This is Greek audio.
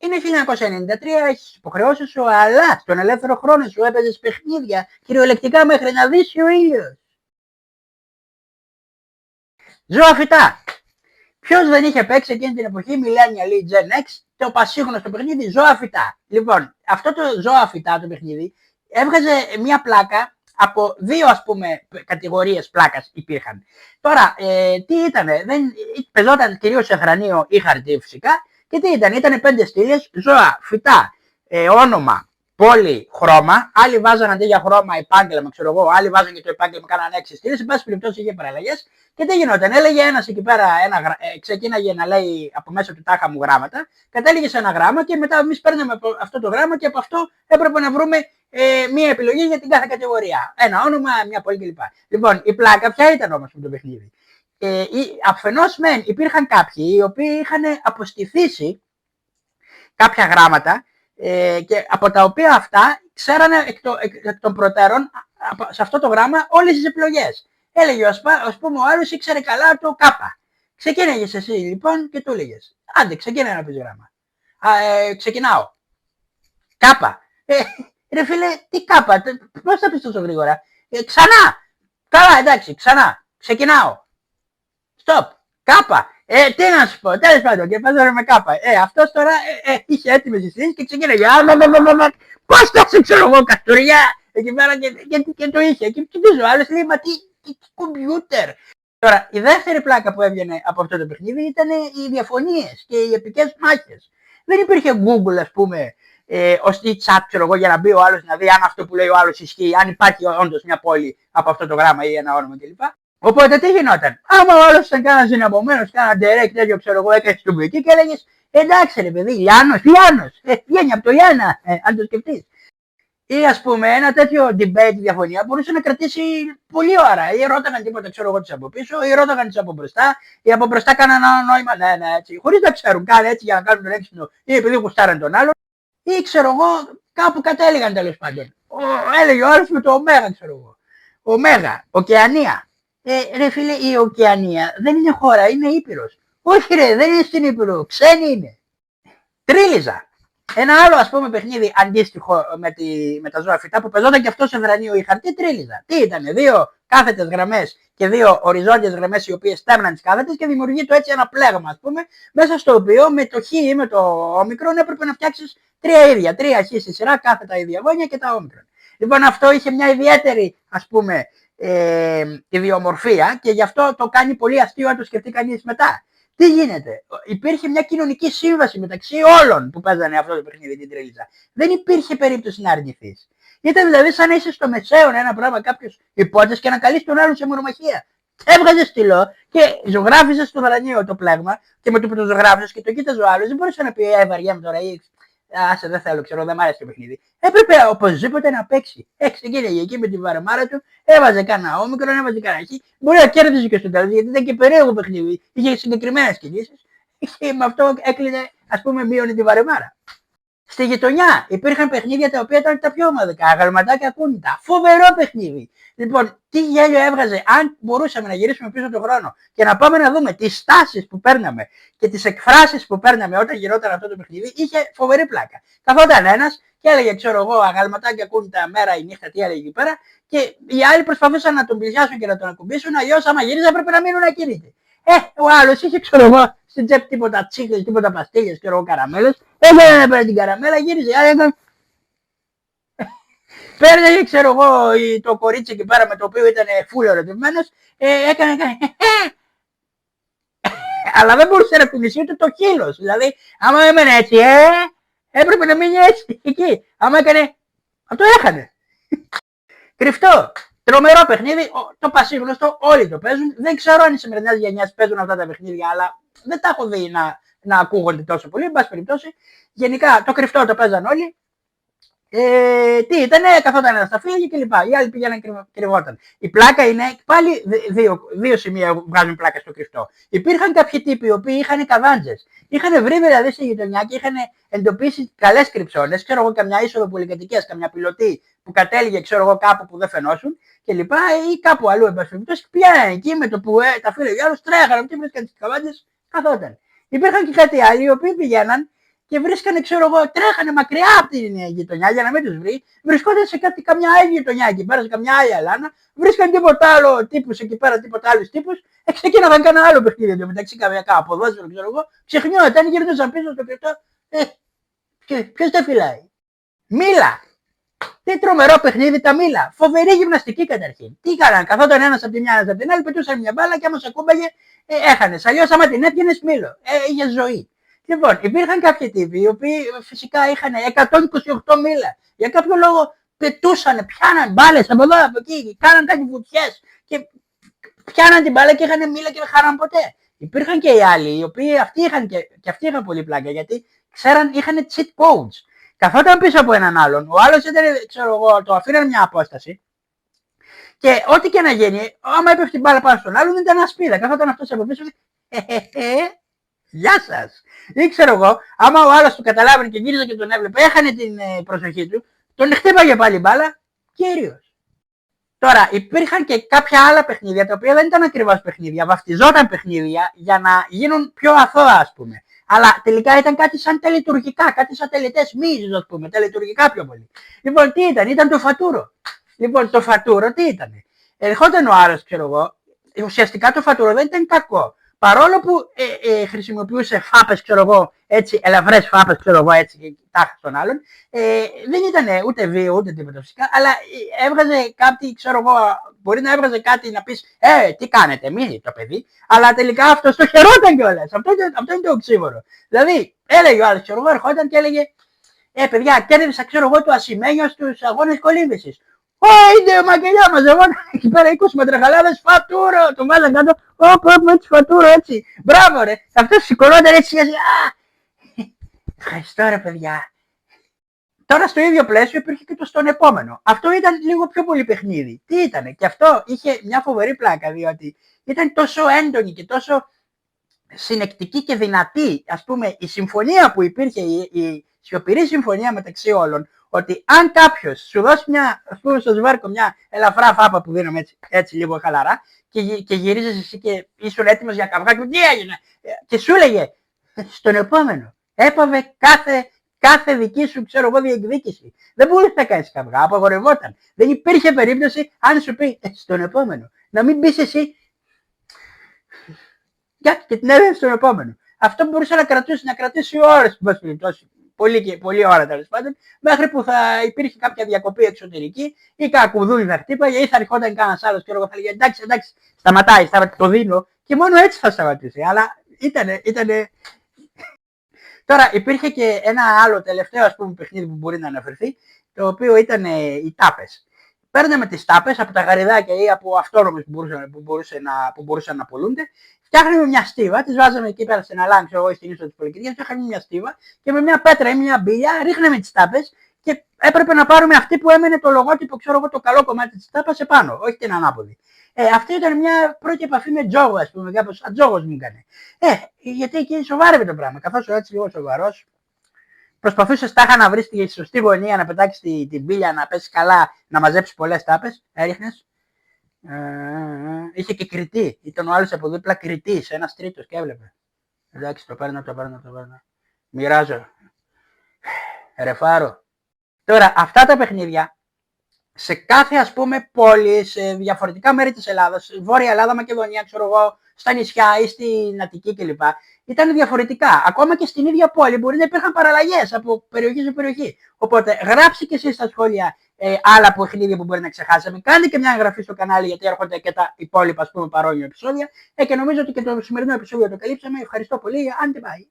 Είναι 1993, έχεις υποχρεώσεις σου, αλλά στον ελεύθερο χρόνο σου έπαιζες παιχνίδια κυριολεκτικά μέχρι να δύσει ο ήλιος. Ζώα φυτά. Ποιος δεν είχε παίξει εκείνη την εποχή, Millennial ή Gen X, το πασίγνωστο παιχνίδι Ζώα φυτά. Λοιπόν, αυτό το Ζώα φυτά το παιχνίδι έβγαζε μια πλάκα από δύο, ας πούμε, κατηγορίες πλάκας υπήρχαν. Τώρα, τι ήτανε, παίζονταν κυρίως σε θρανείο ή χαρτί φυσικά, και τι ήτανε 5 στήλες, ζώα, φυτά, όνομα, πόλη, χρώμα. Άλλοι βάζαν αντί για χρώμα επάγγελμα, ξέρω εγώ, άλλοι βάζαν και το επάγγελμα, κάνανε 6 στήλες. Εν πάση περιπτώσει είχε παραλλαγές. Και τι γινόταν, έλεγε ένας εκεί πέρα, ξεκίναγε να λέει από μέσα του τάχα μου γράμματα, κατέληγε σε ένα γράμμα και μετά εμείς παίρναμε αυτό το γράμμα και από αυτό έπρεπε να βρούμε μία επιλογή για την κάθε κατηγορία. Ένα όνομα, μια πόλη κλπ. Λοιπόν, η πλάκα ποια ήταν όμως με το παιχνίδι. Αφενός μεν υπήρχαν κάποιοι οι οποίοι είχαν αποστηθήσει κάποια γράμματα και από τα οποία αυτά ξέρανε εκ των προτέρων σε αυτό το γράμμα όλες τις επιλογές. Έλεγε ας πούμε ο άλλος ήξερε καλά το κάπα. Ξεκίναγες εσύ λοιπόν και του έλεγες άντε ξεκίνα να πεις γράμμα. Ξεκινάω. Κάπα. Ρε φίλε, τι κάπα, πώς θα πεις τόσο γρήγορα. Ξανά. Καλά, εντάξει, ξανά. Ξεκινάω. Stop. Κάπα. Τι να σου πω, τέλος πάντων, και παίζανε με κάπα. Αυτός τώρα είχε έτοιμες τις λύσεις και ξεκίναγε. Πώς θα σε ξέρω εγώ, Καστοριά. Εκεί πέρα και το είχε. Και κοιτίζω, ο άλλος λέει, μα τι κομπιούτερ. Τώρα, η δεύτερη πλάκα που έβγαινε από αυτό το παιχνίδι ήταν οι διαφωνίες και οι επικές μάχες. Δεν υπήρχε Google, ας πούμε, ως τι chat, ξέρω εγώ, για να μπει ο άλλος να δει αν αυτό που λέει ο άλλος ισχύει, αν υπάρχει όντως μια πόλη από αυτό το γράμμα ή ένα όνομα κλπ. Οπότε τι γινόταν. Άμα ο άλλος ήταν κανένας δυναμωμένος, κανένα direct τέτοιο, ξέρω εγώ, έκανες του εκεί και έλεγες εντάξει ρε παιδί, Λιάνος, βγαίνει από το Λιάνα, αν το σκεφτείς. Ή ας πούμε ένα τέτοιο debate, διαφωνία μπορούσε να κρατήσει πολύ ώρα. Ή ρώταγαν τίποτα, ξέρω εγώ, τις από πίσω, ή ρώταγαν τις από μπροστά, ή από μπροστά κάναν ένα νόημα, ναι, έτσι, χωρίς να ξέρουν καν έτσι για να κάνουν τον έξυπνο, ή επειδή γουστάραν τον άλλον, ή ξέρω εγώ, κάπου κατέληγαν τέλος πάντων. Έλεγε ο άλλος με το ωμέγα, ξέρω εγώ. Ωμέγα, ωκεανία. Ρε φίλε, η ωκεανία δεν είναι χώρα, είναι ήπειρος. Όχι ρε, δεν είναι στην ήπειρο, ξένη είναι. Τρίλιζα. Ένα άλλο ας πούμε παιχνίδι αντίστοιχο με τα ζώα φυτά που παίζονταν και αυτό σε δρανείο ή χαρτί, τρίλιζα. Τι ήτανε, δύο κάθετες γραμμές και δύο οριζόντιες γραμμές οι οποίες στέμναν τις κάθετες και δημιουργείται έτσι ένα πλέγμα ας πούμε, μέσα στο οποίο με το χ ή με το όμικρον έπρεπε να φτιάξεις τρία ίδια, τρία χ στη σειρά, κάθετα ίδια γόνια και τα όμικρον. Λοιπόν αυτό είχε μια ιδιαίτερη ας πούμε ιδιομορφία και γι' αυτό το κάνει πολύ αστείο αν το σκεφτεί κανείς μετά. Τι γίνεται, υπήρχε μια κοινωνική σύμβαση μεταξύ όλων που παίζανε αυτό το παιχνίδι την τρίλιζα. Δεν υπήρχε περίπτωση να αρνηθείς. Ήταν δηλαδή σαν να είσαι στο μεσαίον ένα πράγμα κάποιος υπότες και να καλείς τον άλλον σε μονομαχία. Έβγαζες στυλό και ζωγράφιζες στο δρανείο το πλέγμα και με το που το ζωγράφιζες και το κοίταζε ο άλλος δεν μπορούσε να πει βαριέμαι τώρα ή άσε δεν θέλω, ξέρω, δεν μ' άρεσε το παιχνίδι. Έπρεπε οπωσδήποτε να παίξει. Ξεκίνησε εκεί με τη βαρεμάρα του, έβαζε κανένα όμικρον, έβαζε κανένα χ. Μπορεί να κέρδιζε και στο τέλος, γιατί ήταν και περίεργο παιχνίδι. Είχε συγκεκριμένες κινήσεις και με αυτό έκλεινε, ας πούμε, μείωνε τη βαρεμάρα. Στη γειτονιά υπήρχαν παιχνίδια τα οποία ήταν τα πιο ομαδικά, αγαλματάκια κούνητα. Φοβερό παιχνίδι. Λοιπόν, τι γέλιο έβγαζε, αν μπορούσαμε να γυρίσουμε πίσω τον χρόνο και να πάμε να δούμε τις στάσεις που παίρναμε και τις εκφράσεις που παίρναμε όταν γινόταν αυτό το παιχνίδι, είχε φοβερή πλάκα. Καθόταν ένας και έλεγε, ξέρω εγώ, αγαλματάκια κούνητα μέρα ή νύχτα, τι έλεγε εκεί πέρα, και οι άλλοι προσπαθούσαν να τον πλησιάσουν και να τον ακουμπήσουν, αλλιώς άμα γύριζε έπρεπε να μείνουν ακίνητοι. Ο άλλος είχε, ξέρω εγώ, στην τσέπη τίποτα τσίκλες, τίποτα παστίλες, ξέρω εγώ, καραμέλες. Έκανε πέρα την καραμέλα, γύριζε. Παίρνει, ξέρω εγώ, το κορίτσι εκεί πέρα με το οποίο ήταν φούλο ερωτευμένος, έκανε. Αλλά δεν μπορούσε να κουνήσει ούτε το χείλος. Δηλαδή, άμα έμενε έτσι, έπρεπε να μείνει έτσι, εκεί. Άμα έκανε, αυτό έχανε. Κρυφτό. Τρομερό παιχνίδι, το πασίγνωστο, όλοι το παίζουν. Δεν ξέρω αν οι σημερινές γενιές παίζουν αυτά τα παιχνίδια, αλλά δεν τα έχω δει να ακούγονται τόσο πολύ. Εν πάση περιπτώσει, γενικά το κρυφτό το παίζαν όλοι. Τι ήτανε, καθόταν ένα στα φύλλα και λοιπά. Οι άλλοι πήγαιναν κρυβόταν. Η πλάκα είναι πάλι δύο σημεία βγάζουν πλάκα στο κρυφτό. Υπήρχαν κάποιοι τύποι οι οποίοι είχαν καβάντζες. Είχαν βρει δηλαδή στη γειτονιά και είχαν εντοπίσει καλές κρυψώνες. Ξέρω εγώ, καμιά είσοδο πολυκατοικίας, καμιά πιλωτή που κατέληγε, ξέρω εγώ, κάπου που δεν φαινόσουν και λοιπά, ή κάπου αλλού. Εν πάση περιπτώσει, πήγαιναν εκεί με το που τα φύλλα για άλλους τρέχανε και βρίσκαν τις καβάντζες, καθόταν. Υπήρχαν και κάτι άλλοι οι οποίοι πηγαίναν και βρίσκανε, ξέρω εγώ, τρέχανε μακριά από την γειτονιά για να μην τους βρει. Βρισκόταν σε καμιά άλλη γειτονιά εκεί πέρα, σε καμιά άλλη αλάνα. Βρίσκανε τίποτα άλλο τύπους εκεί πέρα, τίποτα άλλους τύπους. Ξεκίναγαν κανένα άλλο παιχνίδι εδώ μεταξύ, καμιά ποδόσφαιρο, ξέρω εγώ. Ξεχνιόταν, γυρνούσαν πίσω στο κρυπτό. Ποιος τα φυλάει. Μίλα. Τι τρομερό παιχνίδι τα μίλα. Φοβερή γυμναστική καταρχήν. Τι έκαναν, καθόταν ένας από τη μια, ένας από την άλλη, πετούσαν μια μπάλα και άμα σε ακούμπαγε, έχανες. Αλλιώς άμα την έπιανες μήλο. Είχε ζωή. Λοιπόν, υπήρχαν κάποιοι τύποι οι οποίοι φυσικά είχαν 128 μήλα. Για κάποιο λόγο πετούσαν, πιάναν μπάλες από εδώ, από εκεί, κάναν κάτι βουτιές και πιάναν την μπάλα και είχαν μήλα και δεν χάραν ποτέ. Υπήρχαν και οι άλλοι, οι οποίοι αυτοί είχαν πολύ πλάκα γιατί ξέραν, είχαν cheat codes. Καθόταν πίσω από έναν άλλον, ο άλλος ήταν, ξέρω εγώ, το αφήναν μια απόσταση και ό,τι και να γίνει, άμα έπεφτε την μπάλα πάνω στον άλλον, δεν ήταν ασπίδα. Καθόταν αυτός από πίσω γεια σας. Ή ξέρω εγώ, άμα ο άλλος του καταλάβαινε και γύριζε και τον έβλεπε, έχανε την προσοχή του, τον χτύπαγε πάλι μπάλα, κύριος. Τώρα, υπήρχαν και κάποια άλλα παιχνίδια, τα οποία δεν ήταν ακριβώς παιχνίδια, βαφτιζόταν παιχνίδια για να γίνουν πιο αθώα, ας πούμε. Αλλά τελικά ήταν κάτι σαν τελετουργικά, κάτι σαν τελετές μύζους, ας πούμε, τελετουργικά πιο πολύ. Λοιπόν, τι ήταν το φατούρο. Λοιπόν, το φατούρο τι ήταν. Ερχόταν ο άλλος, ξέρω εγώ, ουσιαστικά το φατούρο δεν ήταν κακό. Παρόλο που χρησιμοποιούσε φάπες, ξέρω εγώ, έτσι, ελαφρές φάπες, ξέρω εγώ, έτσι, και τάχα στον άλλον, δεν ήταν ούτε βίο, ούτε τίποτα φυσικά, αλλά έβγαζε κάτι, ξέρω εγώ, μπορεί να έβγαζε κάτι να πεις, τι κάνετε, μείνει το παιδί, αλλά τελικά αυτό το χαιρόταν κιόλας. Αυτό είναι το οξύμορο. Δηλαδή, έλεγε ο άλλος, ξέρω εγώ, ερχόταν και έλεγε, παιδιά, κέρδισα, ξέρω εγώ, το Ασημένιο στους αγώνες κολύμβησης. Είναι μακελιά μας, εγώ εκεί πέρα 20 μετραχαλάδες, φατούρο, το βάζαν κάτω, έτσι φατούρο, έτσι, μπράβο ρε, αυτός σηκωνόταν έτσι, ευχαριστώ ρε παιδιά. Τώρα στο ίδιο πλαίσιο υπήρχε και το στον επόμενο, αυτό ήταν λίγο πιο πολύ παιχνίδι, τι ήτανε, και αυτό είχε μια φοβερή πλάκα, διότι ήταν τόσο έντονη και τόσο συνεκτική και δυνατή, ας πούμε, η συμφωνία που υπήρχε, η σιωπηρή συμφωνία μεταξύ όλων, ότι αν κάποιος σου δώσει μια, ας πούμε, στο σβέρκο μια ελαφρά φάπα που δίνουμε έτσι λίγο χαλαρά και γυρίζεις εσύ και ήσουν έτοιμος για καυγά, τι έγινε, και σου έλεγε στον επόμενο, έπαβε κάθε δική σου, ξέρω εγώ, διεκδίκηση. Δεν μπορούσε να κάνεις καυγά, απαγορευόταν. Δεν υπήρχε περίπτωση αν σου πει στον επόμενο, να μην πεις εσύ και την έδωσε στον επόμενο. Αυτό μπορούσε να κρατήσει ώρες, πολύ ώρα τέλος πάντων, μέχρι που θα υπήρχε κάποια διακοπή εξωτερική ή κακουδούλη θα χτύπαγε ή θα ερχόταν κανένας άλλος και εγώ θα λέγε εντάξει, σταματάει, το δίνω και μόνο έτσι θα σταματήσει. Αλλά ήτανε. Τώρα υπήρχε και ένα άλλο τελευταίο, ας πούμε, παιχνίδι που μπορεί να αναφερθεί, το οποίο ήταν οι τάπες. Παίρναμε τις τάπες από τα γαριδάκια ή από αυτόνομες που μπορούσαν να πουλούνται. Φτιάχναμε μια στίβα, τις βάζαμε εκεί πέρα σε ένα λάμψο, εγώ στην ίσο της πολυκριτικής, φτιάχναμε μια στίβα και με μια πέτρα ή μια μπίλια ρίχναμε τις τάπες και έπρεπε να πάρουμε αυτή που έμενε το λογότυπο, ξέρω εγώ, το καλό κομμάτι της τάπας επάνω, όχι την ανάποδη. Αυτή ήταν μια πρώτη επαφή με τζόγο, ας πούμε, κάπως ατζόγος μου έκανε. Γιατί εκεί σοβάρευε το πράγμα, καθώς έτσι λίγο σοβαρός. Προσπαθούσες τάχα να βρεις τη σωστή γωνία, να πετάξεις την μπίλια, να πέσεις καλά, να μαζέψεις πολλές τάπες, έριχνες. Είχε και κριτή, ήταν ο άλλος από δίπλα κριτής, ένας τρίτος και έβλεπε. Εντάξει, το παίρνω. Μοιράζω. Ρεφάρω. Τώρα, αυτά τα παιχνίδια, σε κάθε, ας πούμε, πόλη, σε διαφορετικά μέρη της Ελλάδας, Βόρεια Ελλάδα, Μακεδονία, ξέρω εγώ, στα νησιά ή στην Αττική κλπ. Ήταν διαφορετικά. Ακόμα και στην ίδια πόλη μπορεί να υπήρχαν παραλλαγές από περιοχή σε περιοχή. Οπότε γράψτε και εσείς στα σχόλια άλλα παιχνίδια που μπορεί να ξεχάσαμε. Κάντε και μια εγγραφή στο κανάλι γιατί έρχονται και τα υπόλοιπα, ας πούμε, παρόμοια επεισόδια. Και νομίζω ότι και το σημερινό επεισόδιο το καλύψαμε. Ευχαριστώ πολύ. Άντε, bye.